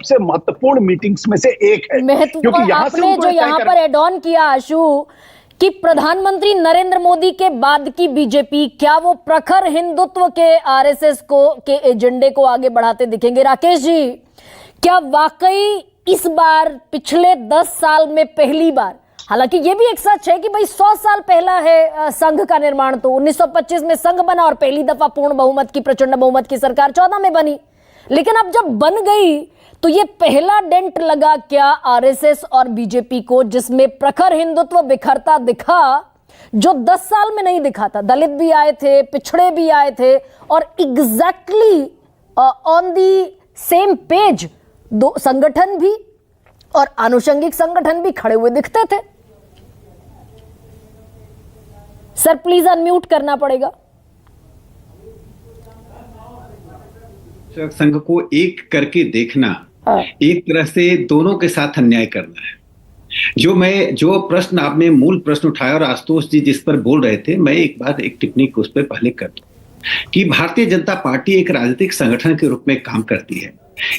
सबसे महत्वपूर्ण मीटिंग्स में से एक है। क्योंकि आपने जो यहाँ पर एड ऑन किया आशु कि प्रधानमंत्री नरेंद्र मोदी के बाद की बीजेपी, क्या वो प्रखर हिंदुत्व के आरएसएस को के एजेंडे को आगे बढ़ाते दिखेंगे? राकेश जी, क्या वाकई इस बार पिछले 10 साल में पहली बार, हालांकि ये भी एक सच है कि भाई 100 साल पहला है संघ का निर्माण, तो 1925 में संघ बना और पहली दफा पूर्ण बहुमत की, प्रचंड बहुमत की सरकार 14 में बनी, लेकिन अब जब बन गई तो ये पहला डेंट लगा क्या आरएसएस और बीजेपी को, जिसमें प्रखर हिंदुत्व बिखरता दिखा जो 10 साल में नहीं दिखा था। दलित भी आए थे, पिछड़े भी आए थे और exactly on the same page दो संगठन भी और आनुषंगिक संगठन भी खड़े हुए दिखते थे। सर प्लीज अनम्यूट करना पड़ेगा। संघ को एक करके देखना एक तरह से दोनों के साथ अन्याय करना है। जो प्रश्न आपने मूल प्रश्न उठाया और आशुतोष जी जिस पर बोल रहे थे, मैं एक बार एक टिप्पणी उस पर पहले कर दूं कि भारतीय जनता पार्टी एक राजनीतिक संगठन के रूप में काम करती है।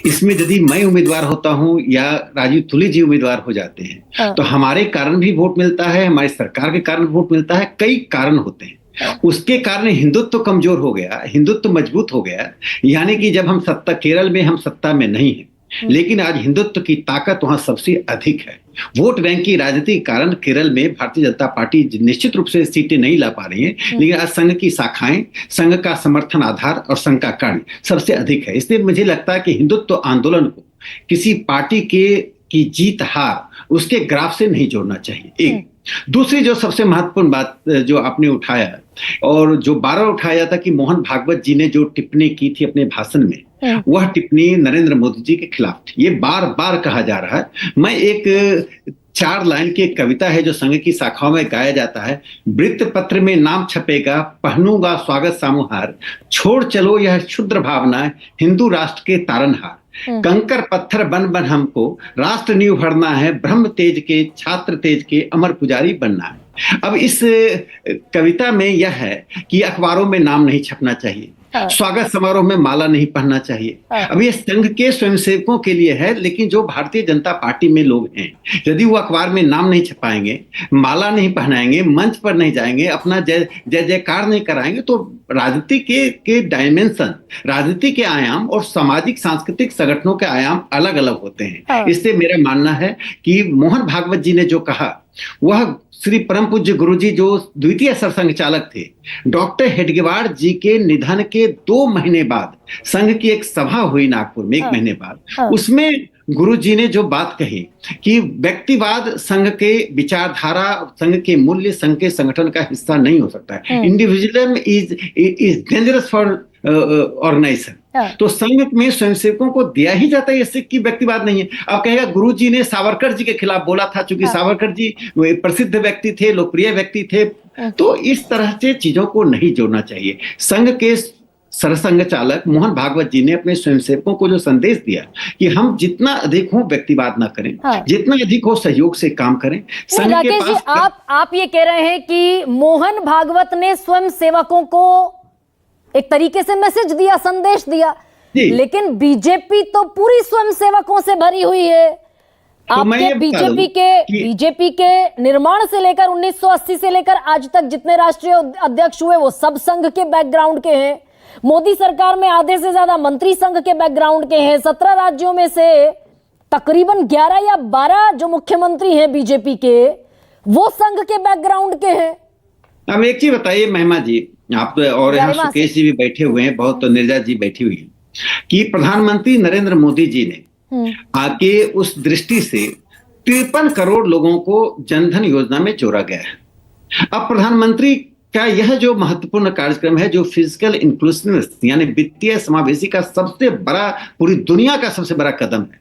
इसमें यदि मैं उम्मीदवार होता हूं या राजीव तुली जी उम्मीदवार हो जाते हैं तो हमारे कारण भी वोट मिलता है, हमारी सरकार के कारण वोट मिलता है, कई कारण होते हैं। उसके कारण हिंदुत्व कमजोर हो गया, हिंदुत्व मजबूत हो गया। यानी कि जब हम सत्ता, केरल में हम सत्ता में नहीं है, लेकिन आज हिंदुत्व की ताकत वहां सबसे अधिक है। वोट बैंक की राजनीति के कारण केरल में भारतीय जनता पार्टी निश्चित रूप से सीटें नहीं ला पा रही है, लेकिन आज संघ की शाखाएं, संघ का समर्थन आधार और संघ का कार्य सबसे अधिक है। इसलिए मुझे लगता है कि हिंदुत्व आंदोलन को किसी पार्टी की जीत हार उसके ग्राफ से नहीं जोड़ना चाहिए। एक दूसरी जो सबसे महत्वपूर्ण बात जो आपने उठाया और जो बार उठाया था कि मोहन भागवत जी ने जो टिप्पणी की थी अपने भाषण में, वह टिप्पणी नरेंद्र मोदी जी के खिलाफ थी। ये बार बार कहा जा रहा है। मैं एक 4 लाइन की एक कविता है जो संघ की शाखाओं में गाया जाता है। वृत्त पत्र में नाम छपेगा, पहनूंगा स्वागत सामुहार, छोड़ चलो यह क्षुद्र भावना, हिंदू राष्ट्र के तारनहार, कंकर पत्थर बन बन हमको राष्ट्र नींव भरना है, ब्रह्म तेज के छात्र तेज के अमर पुजारी बनना है। अब इस कविता में यह है कि अखबारों में नाम नहीं छपना चाहिए, स्वागत समारोह में माला नहीं पहनना चाहिए। अब ये संघ के स्वयंसेवकों के लिए है, लेकिन जो भारतीय जनता पार्टी में लोग हैं, यदि वो अखबार में नाम नहीं छपाएंगे, माला नहीं पहनाएंगे, मंच पर नहीं जाएंगे, अपना जय जयकार नहीं कराएंगे, तो राजनीति के डायमेंशन, राजनीति के आयाम और सामाजिक सांस्कृतिक संगठनों के आयाम अलग अलग होते हैं। इससे मेरा मानना है कि मोहन भागवत जी ने जो कहा वह श्री परम पूज्य गुरु जी जो द्वितीय सरसंघ चालक थे, डॉक्टर हेडगेवार जी के निधन के 2 महीने बाद संघ की एक सभा हुई नागपुर में, 1 महीने बाद, उसमें गुरु जी ने जो बात कही कि व्यक्तिवाद संघ के विचारधारा, संघ के मूल्य, संघ के संगठन का हिस्सा नहीं हो सकता है। Individualism is dangerous for organisation. तो संघ में स्वयंसेवकों को दिया ही जाता है इससे कि व्यक्तिवाद नहीं है। अब कहेगा गुरु जी ने सावरकर जी के खिलाफ बोला था, चूंकि सावरकर जी प्रसिद्ध व्यक्ति थे, लोकप्रिय व्यक्ति थे, तो इस तरह से चीजों को नहीं जोड़ना चाहिए। संघ के सरसंघ चालक मोहन भागवत जी ने अपने स्वयंसेवकों को जो संदेश दिया कि हम जितना अधिक हो व्यक्तिवाद ना करें, जितना अधिक हो सहयोग से काम करें। संघ के पास जी, आप ये कह रहे हैं कि मोहन भागवत ने स्वयंसेवकों को एक तरीके से मैसेज दिया, संदेश दिया, लेकिन बीजेपी तो पूरी स्वयंसेवकों से भरी हुई है। आपके बीजेपी के निर्माण से लेकर 1980 से लेकर आज तक जितने राष्ट्रीय अध्यक्ष हुए वो सब संघ के बैकग्राउंड के हैं। मोदी सरकार में आधे से ज्यादा मंत्री संघ के बैकग्राउंड के हैं। 17 राज्यों में से तकरीबन 11 या 12 जो मुख्यमंत्री हैं बीजेपी के, वो संघ के बैकग्राउंड के हैं। अब एक चीज बताइए महिमा जी, आप और यहाँ सुकेश जी भी बैठे हुए हैं, बहुत, तो निर्जा जी बैठी हुई है, कि प्रधानमंत्री नरेंद्र मोदी जी ने आके उस दृष्टि से 53 करोड़ लोगों को जनधन योजना में जोड़ा गया है। अब प्रधानमंत्री का यह जो महत्वपूर्ण कार्यक्रम है, जो फिजिकल इंक्लूसिवनेस यानी वित्तीय समावेशी का सबसे बड़ा, पूरी दुनिया का सबसे बड़ा कदम है,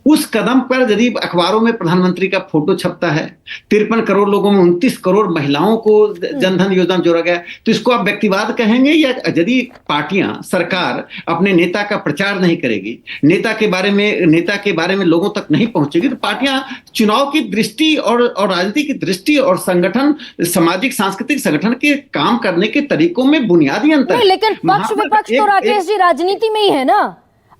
उस कदम पर यदि अखबारों में प्रधानमंत्री का फोटो छपता है, 53 करोड़ लोगों में 29 करोड़ महिलाओं को जनधन योजना में जोड़ा गया, तो इसको आप व्यक्तिवाद कहेंगे? या यदि पार्टियां, सरकार अपने नेता का प्रचार नहीं करेगी, नेता के बारे में लोगों तक नहीं पहुंचेगी, तो पार्टियां चुनाव की दृष्टि और राजनीति की दृष्टि और संगठन, सामाजिक सांस्कृतिक संगठन के काम करने के तरीकों में बुनियादी अंतर है। लेकिन पक्ष विपक्ष तो राकेश जी राजनीति में ही है ना।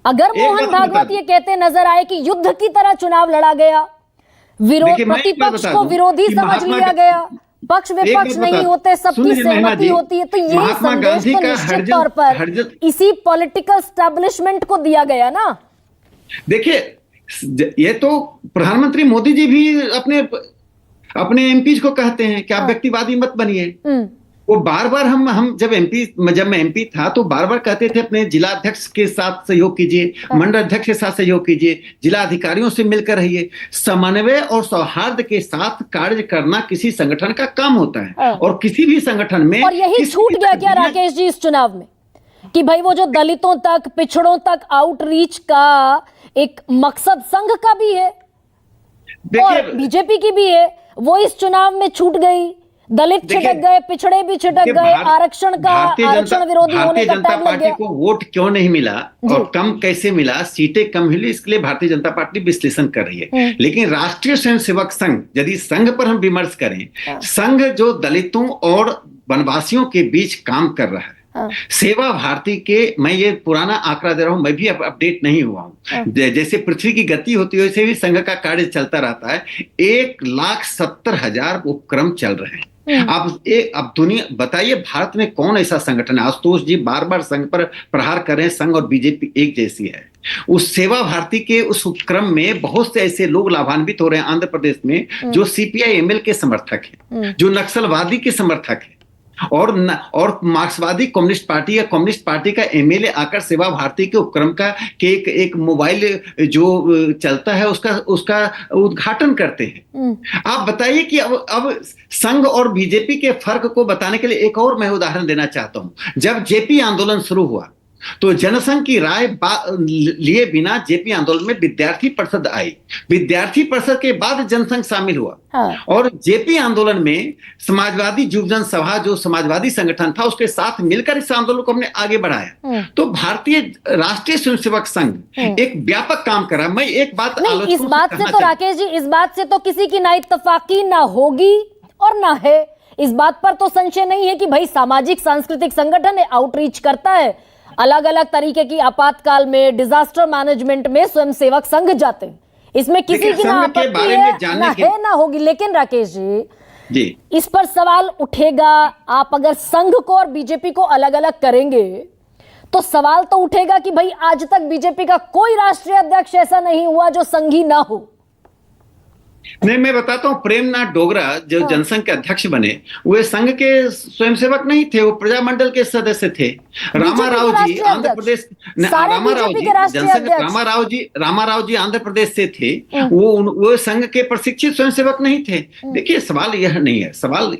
अगर मोहन भागवत ये कहते नजर आए कि युद्ध की तरह चुनाव लड़ा गया, विरोध प्रतिपक्ष को विरोधी समझ लिया गया, पक्ष विपक्ष नहीं होते, सबकी सहमति होती है, तो यही संदेश तो निश्चित तौर पर इसी पॉलिटिकल स्टैब्लिशमेंट को दिया गया ना। देखिए, ये तो प्रधानमंत्री मोदी जी भी अपने एमपी को कहते हैं कि आप व्यक्तिवादी मत बनिए। वो बार बार हम जब मैं एमपी था तो बार बार कहते थे अपने जिला अध्यक्ष के साथ सहयोग कीजिए, मंडल अध्यक्ष के साथ सहयोग कीजिए, जिला अधिकारियों से मिलकर रहिए। समन्वय और सौहार्द के साथ कार्य करना किसी संगठन का काम होता है, और किसी भी संगठन में। और यही छूट गया क्या राकेश जी इस चुनाव में, कि भाई वो जो दलितों तक, पिछड़ों तक आउटरीच का एक मकसद संघ का भी है और बीजेपी की भी है, वो इस चुनाव में छूट गई। दलित छिटक गए, पिछड़े भी छिटक गए, आरक्षण विरोधी होने का टाइम लग गया। को वोट क्यों नहीं मिला और कम कैसे मिला, सीटें कम मिली, इसके लिए भारतीय जनता पार्टी विश्लेषण कर रही है। लेकिन राष्ट्रीय स्वयंसेवक संघ, यदि संघ पर हम विमर्श करें, संघ जो दलितों और वनवासियों के बीच काम कर रहा है, सेवा भारती के, मैं ये पुराना आंकड़ा दे रहा हूं, मैं भी अपडेट नहीं हुआ हूं, जैसे पृथ्वी की गति होती है वैसे भी संघ का कार्य चलता रहता है। 1,70,000 उपक्रम चल रहे हैं। अब दुनिया बताइए, भारत में कौन ऐसा संगठन है? आशुतोष जी बार बार संघ पर प्रहार कर रहे हैं, संघ और बीजेपी एक जैसी है। उस सेवा भारती के उस उपक्रम में बहुत से ऐसे लोग लाभान्वित हो रहे हैं आंध्र प्रदेश में, जो सीपीआई एमएल के समर्थक हैं, जो नक्सलवादी के समर्थक हैं, और मार्क्सवादी कम्युनिस्ट पार्टी या कम्युनिस्ट पार्टी का एमएलए आकर सेवा भारती के उपक्रम का के एक मोबाइल जो चलता है उसका उद्घाटन करते हैं। आप बताइए कि अब संघ और बीजेपी के फर्क को बताने के लिए एक और मैं उदाहरण देना चाहता हूं। जब जेपी आंदोलन शुरू हुआ तो जनसंघ की राय लिए बिना जेपी आंदोलन में विद्यार्थी परिषद आई, विद्यार्थी परिषद के बाद जनसंघ शामिल हुआ, और जेपी आंदोलन में समाजवादी युवजन सभा जो समाजवादी संगठन था उसके साथ मिलकर इस आंदोलन को हमने आगे बढ़ाया। तो भारतीय राष्ट्रीय स्वयंसेवक संघ एक व्यापक काम करा। मैं एक बात इस बात से तो राकेश जी, इस बात से तो किसी की ना इत्तेफाकी ना होगी और ना है, इस बात पर तो संशय नहीं है कि भाई सामाजिक सांस्कृतिक संगठन है, आउटरीच करता है, अलग अलग तरीके की आपातकाल में, डिजास्टर मैनेजमेंट में स्वयंसेवक संघ जाते हैं, इसमें किसी की ना आपत्ति है ना होगी। लेकिन राकेश जी, इस पर सवाल उठेगा, आप अगर संघ को और बीजेपी को अलग अलग करेंगे तो सवाल तो उठेगा कि भाई आज तक बीजेपी का कोई राष्ट्रीय अध्यक्ष ऐसा नहीं हुआ जो संघी ना हो। नहीं, मैं बताता हूं, प्रेमनाथ डोगरा जो जनसंघ के अध्यक्ष बने, वे संघ के स्वयंसेवक नहीं थे, वो प्रजामंडल के सदस्य थे। रामाराव जी आंध्र प्रदेश, रामाराव जी आंध्र प्रदेश से थे, वो संघ के प्रशिक्षित स्वयंसेवक नहीं थे। देखिए, सवाल यह नहीं है, सवाल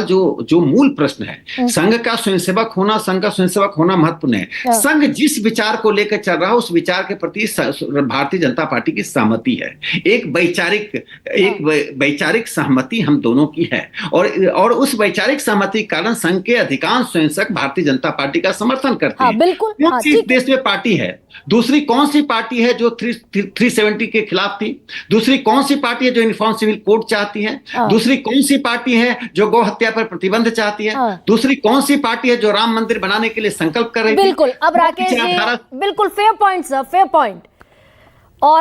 जो मूल प्रश्न है, संघ का स्वयंसेवक होना, संघ का स्वयंसेवक होना महत्वपूर्ण है। संघ जिस विचार को लेकर चल रहा है उस विचार के प्रति भारतीय जनता पार्टी की सहमति है, एक वैचारिक सहमति हम दोनों की है, और उस वैचारिक सहमति के कारण संघ के अधिकांश स्वयंसेवक भारतीय जनता पार्टी का समर्थन करते हैं। बिल्कुल। कौन सी देश में पार्टी है, दूसरी कौन सी पार्टी है जो 370 के खिलाफ थी, दूसरी कौन सी पार्टी है जो यूनिफॉर्म सिविल कोड चाहती है, दूसरी कौन सी पार्टी है जो गौ हत्या पर प्रतिबंध चाहती है, दूसरी कौन सी पार्टी है जो राम मंदिर बनाने के लिए संकल्प कर रही है। बिल्कुल। अब राकेश जी, बिल्कुल fair point sir, fair point. और